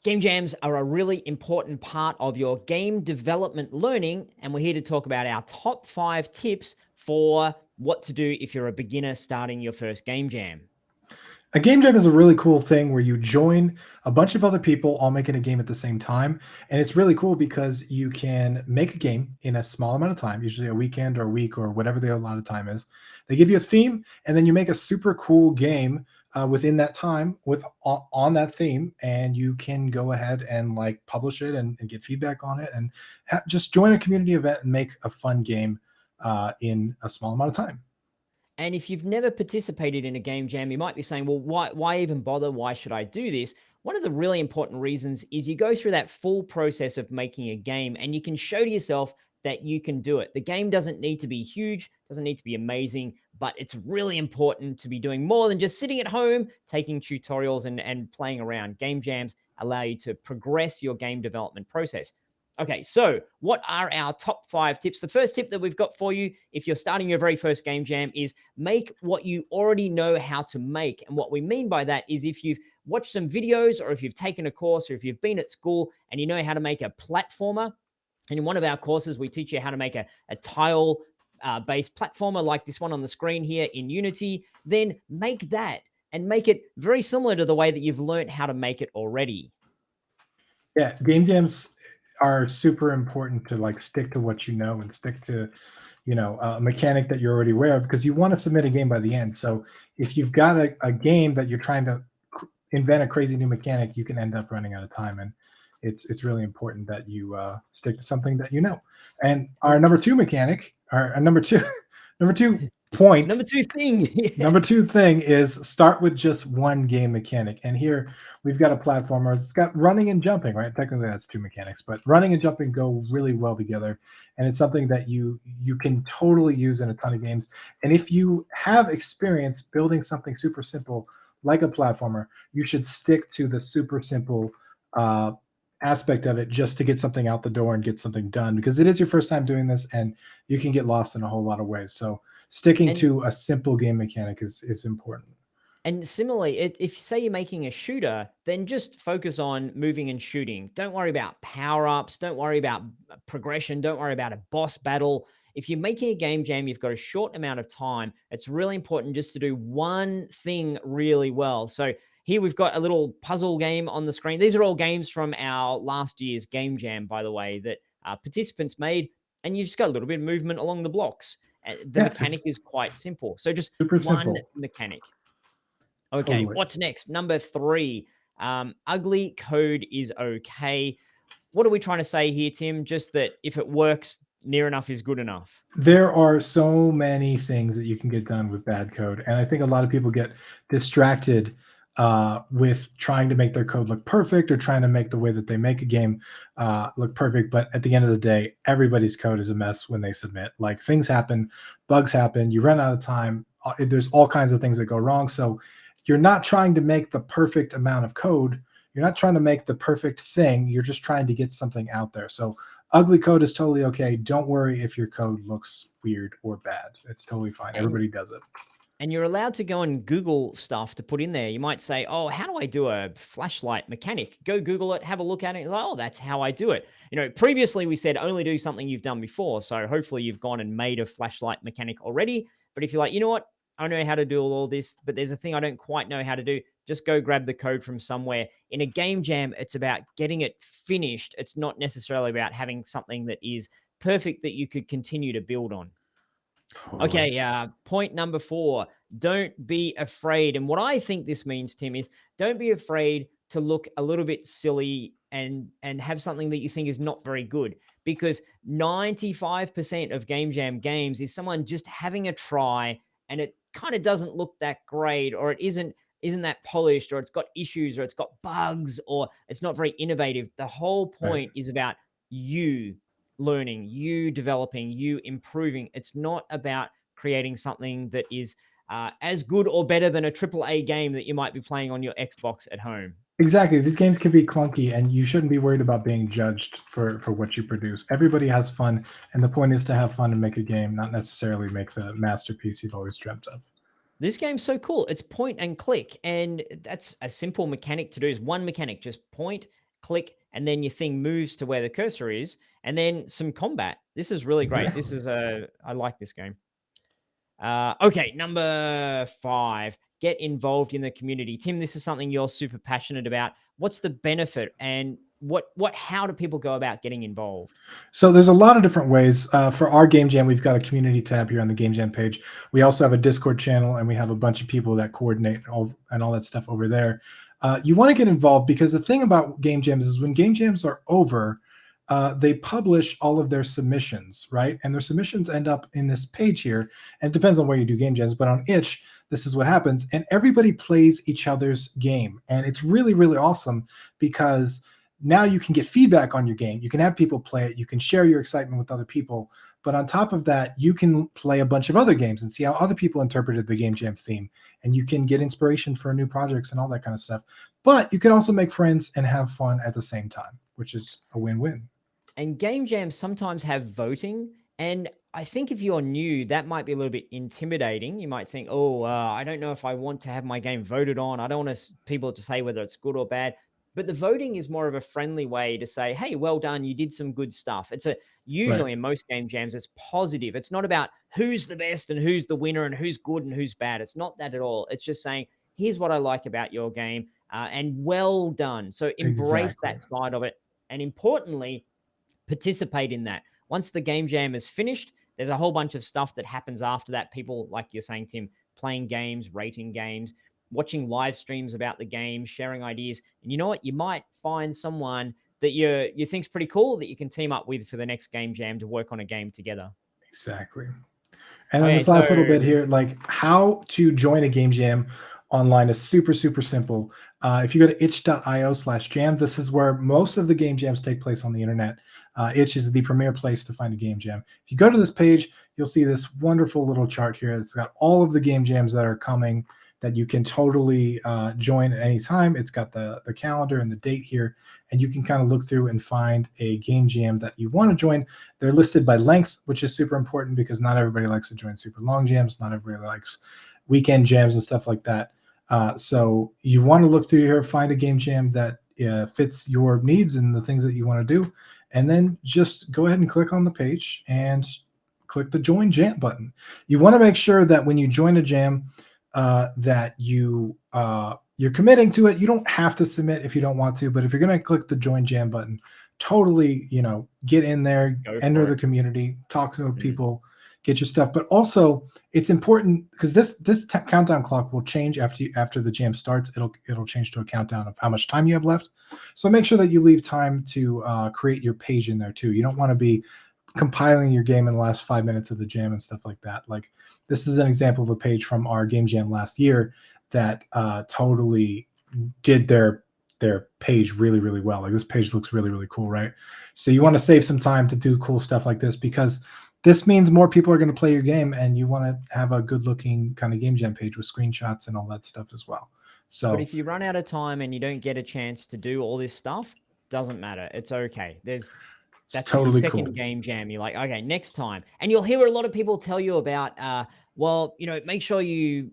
Game jams are a really important part of your game development learning, and we're here to talk about our top 5 tips for what to do if you're a beginner starting your first game jam. A game jam is a really cool thing where you join a bunch of other people all making a game at the same time. And it's really cool because you can make a game in a small amount of time, usually a weekend or a week or whatever the allotted time is. They give you a theme, and then you make a super cool game within that time with on that theme, and you can go ahead and like publish it and get feedback on it, and just join a community event and make a fun game in a small amount of time. And if you've never participated in a game jam, you might be saying, well, why even bother? Why should I do this? One of the really important reasons is you go through that full process of making a game and you can show to yourself that you can do it. The game doesn't need to be huge, doesn't need to be amazing, but it's really important to be doing more than just sitting at home, taking tutorials and playing around. Game jams allow you to progress your game development process. Okay, so what are our top 5 tips? The first tip that we've got for you, if you're starting your very first game jam, is make what you already know how to make. And what we mean by that is if you've watched some videos or if you've taken a course or if you've been at school and you know how to make a platformer, and in one of our courses, we teach you how to make a tile based platformer like this one on the screen here in Unity, then make that and make it very similar to the way that you've learned how to make it already. Yeah, game jams are super important to like stick to what you know and stick to a mechanic that you're already aware of because you want to submit a game by the end. So if you've got a game that you're trying to invent a crazy new mechanic, you can end up running out of time, and it's really important that you stick to something that you know. And our number two mechanic, our number two number two point Number two thing. Number two thing is start with just one game mechanic. And here we've got a platformer. It's got running and jumping, right? Technically that's two mechanics, but running and jumping go really well together. And it's something that you can totally use in a ton of games. And if you have experience building something super simple like a platformer, you should stick to the super simple uh, aspect of it just to get something out the door and get something done because it is your first time doing this and you can get lost in a whole lot of ways. So sticking and to a simple game mechanic is important. And similarly, if say you're making a shooter, then just focus on moving and shooting. Don't worry about power ups. Don't worry about progression. Don't worry about a boss battle. If you're making a game jam, you've got a short amount of time. It's really important just to do one thing really well. So here we've got a little puzzle game on the screen. These are all games from our last year's game jam, by the way, that participants made. And you've just got a little bit of movement along the blocks. The Yeah, mechanic it's is quite simple. So just super one simple. mechanic. Okay, Totally. what's next? Number 3, ugly code is okay. What are we trying to say here, Tim? Just that if it works, near enough is good enough. There are so many things that you can get done with bad code, and I think a lot of people get distracted with trying to make their code look perfect or trying to make the way that they make a game look perfect. But at the end of the day, everybody's code is a mess when they submit. Like things happen, bugs happen, you run out of time. There's all kinds of things that go wrong. So you're not trying to make the perfect amount of code. You're not trying to make the perfect thing. You're just trying to get something out there. So ugly code is totally okay. Don't worry if your code looks weird or bad. It's totally fine. And Everybody does it. and you're allowed to go and Google stuff to put in there. You might say, "Oh, how do I do a flashlight mechanic?" Go Google it, have a look at it. It's like, "Oh, that's how I do it." Previously we said only do something you've done before. So hopefully you've gone and made a flashlight mechanic already. But if you're like, you know what, I know how to do all this, but there's a thing I don't quite know how to do, just go grab the code from somewhere. In a game jam, it's about getting it finished. It's not necessarily about having something that is perfect that you could continue to build on. Totally. Okay, point number 4, don't be afraid. And what I think this means, Tim, is don't be afraid to look a little bit silly and have something that you think is not very good because 95% of Game Jam games is someone just having a try and it kind of doesn't look that great or it isn't that polished or it's got issues or it's got bugs or it's not very innovative. The whole Right. point is about you learning, you developing, you improving. It's not about creating something that is as good or better than a AAA game that you might be playing on your Xbox at home. Exactly. These games can be clunky, and you shouldn't be worried about being judged for what you produce. Everybody has fun, and the point is to have fun and make a game, not necessarily make the masterpiece you've always dreamt of. This game's so cool. It's point and click, and that's a simple mechanic to do. Is one mechanic, just point, click, and then your thing moves to where the cursor is, and then some combat. This is really great. This Exactly. is I like this game. Okay, number 5, get involved in the community. Tim, this is something you're super passionate about. What's the benefit, and how do people go about getting involved? So there's a lot of different ways. For our game jam, we've got a community tab here on the game jam page. We also have a Discord channel, and we have a bunch of people that coordinate and all that stuff over there. You want to get involved because the thing about game jams is when game jams are over, they publish all of their submissions, right? And their submissions end up in this page here. And it depends on where you do game jams, but on Itch, this is what happens. And everybody plays each other's game. And it's really, really awesome because now you can get feedback on your game. You can have people play it. You can share your excitement with other people. But on top of that, you can play a bunch of other games and see how other people interpreted the game jam theme. And you can get inspiration for new projects and all that kind of stuff. But you can also make friends and have fun at the same time, which is a win-win. And game jams sometimes have voting. And I think if you're new, that might be a little bit intimidating. You might think, oh, I don't know if I want to have my game voted on. I don't want people to say whether it's good or bad. But the voting is more of a friendly way to say, hey, well done. You did some good stuff. Right. Usually in most game jams, it's positive. It's not about who's the best and who's the winner and who's good and who's bad. It's not that at all. It's just saying, here's what I like about your game, and well done. So embrace Exactly. that side of it. And importantly, participate in that. Once the game jam is finished, there's a whole bunch of stuff that happens after that. People, like you're saying, Tim, playing games, rating games, watching live streams about the game, sharing ideas. And you know what? You might find someone that you think's pretty cool that you can team up with for the next game jam to work on a game together. Exactly. And then Okay, this so last little bit here, like how to join a game jam online is super, super simple. If you go to itch.io/jams, this is where most of the game jams take place on the internet. Itch is the premier place to find a game jam. If you go to this page, you'll see this wonderful little chart here. It's got all of the game jams that are coming that you can totally join at any time. It's got the calendar and the date here, and you can kind of look through and find a game jam that you want to join. They're listed by length, which is super important because not everybody likes to join super long jams. Not everybody likes weekend jams and stuff like that. So you want to look through here, find a game jam that fits your needs and the things that you want to do, and then just go ahead and click on the page and click the join jam button. You want to make sure that when you join a jam, that you're committing to it. You don't have to submit if you don't want to, but if you're going to click the join jam button, totally, get in there, go enter for the it. community, talk to Mhm. people, get your stuff. But also, it's important because this countdown clock will change after the jam starts. It'll change to a countdown of how much time you have left. So make sure that you leave time to create your page in there too. You don't want to be compiling your game in the last 5 minutes of the jam and stuff like that. Like this is an example of a page from our game jam last year that totally did their page really, really well. Like this page looks really, really cool, right? So you want to save some time to do cool stuff like this because this means more people are going to play your game, and you want to have a good looking kind of game jam page with screenshots and all that stuff as well. But So if you run out of time and you don't get a chance to do all this stuff, doesn't matter. It's okay. it's That's your totally cool. second game jam. You're like, okay, next time. And you'll hear a lot of people tell you about, well, make sure you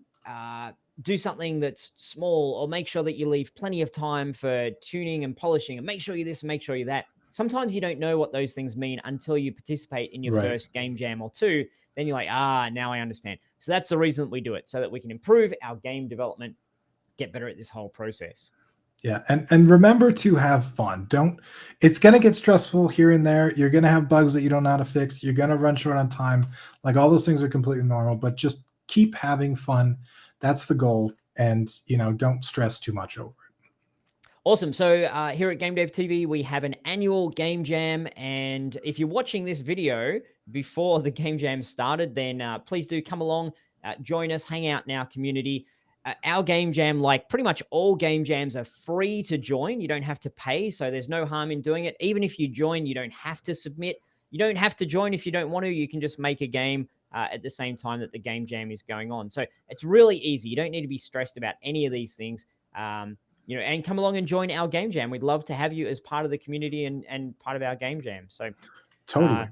do something that's small, or make sure that you leave plenty of time for tuning and polishing, and make sure you this and make sure you that. Sometimes you don't know what those things mean until you participate in your Right. first game jam or two. Then you're like, now I understand. So that's the reason that we do it, so that we can improve our game development, get better at this whole process. Yeah, and remember to have fun. Don't It's gonna get stressful here and there. You're gonna have bugs that you don't know how to fix. You're gonna run short on time. Like all those things are completely normal, but just keep having fun. That's the goal. And don't stress too much over it. Awesome. So here at GameDev.tv, we have an annual game jam. And if you're watching this video before the game jam started, then please do come along, join us, hang out in our community. Our game jam, like pretty much all game jams, are free to join. You don't have to pay, so there's no harm in doing it. Even if you join, you don't have to submit. You don't have to join if you don't want to. You can just make a game at the same time that the game jam is going on. So it's really easy. You don't need to be stressed about any of these things. And come along and join our game jam. We'd love to have you as part of the community and part of our game jam. So, uh, Totally.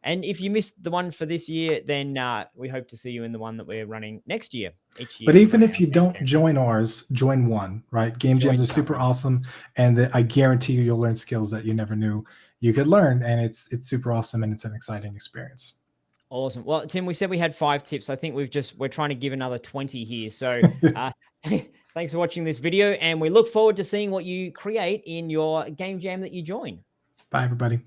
And if you missed the one for this year, then we hope to see you in the one that we're running next year. Each year But we even run if our you game don't jam. join ours, join one, right? Game jams Join are super something. awesome, and I guarantee you, you'll learn skills that you never knew you could learn, and it's super awesome, and it's an exciting experience. Awesome. Well, Tim, we said we had 5 tips. I think we're trying to give another 20 here. So, uh, thanks for watching this video, and we look forward to seeing what you create in your game jam that you join. Bye, everybody.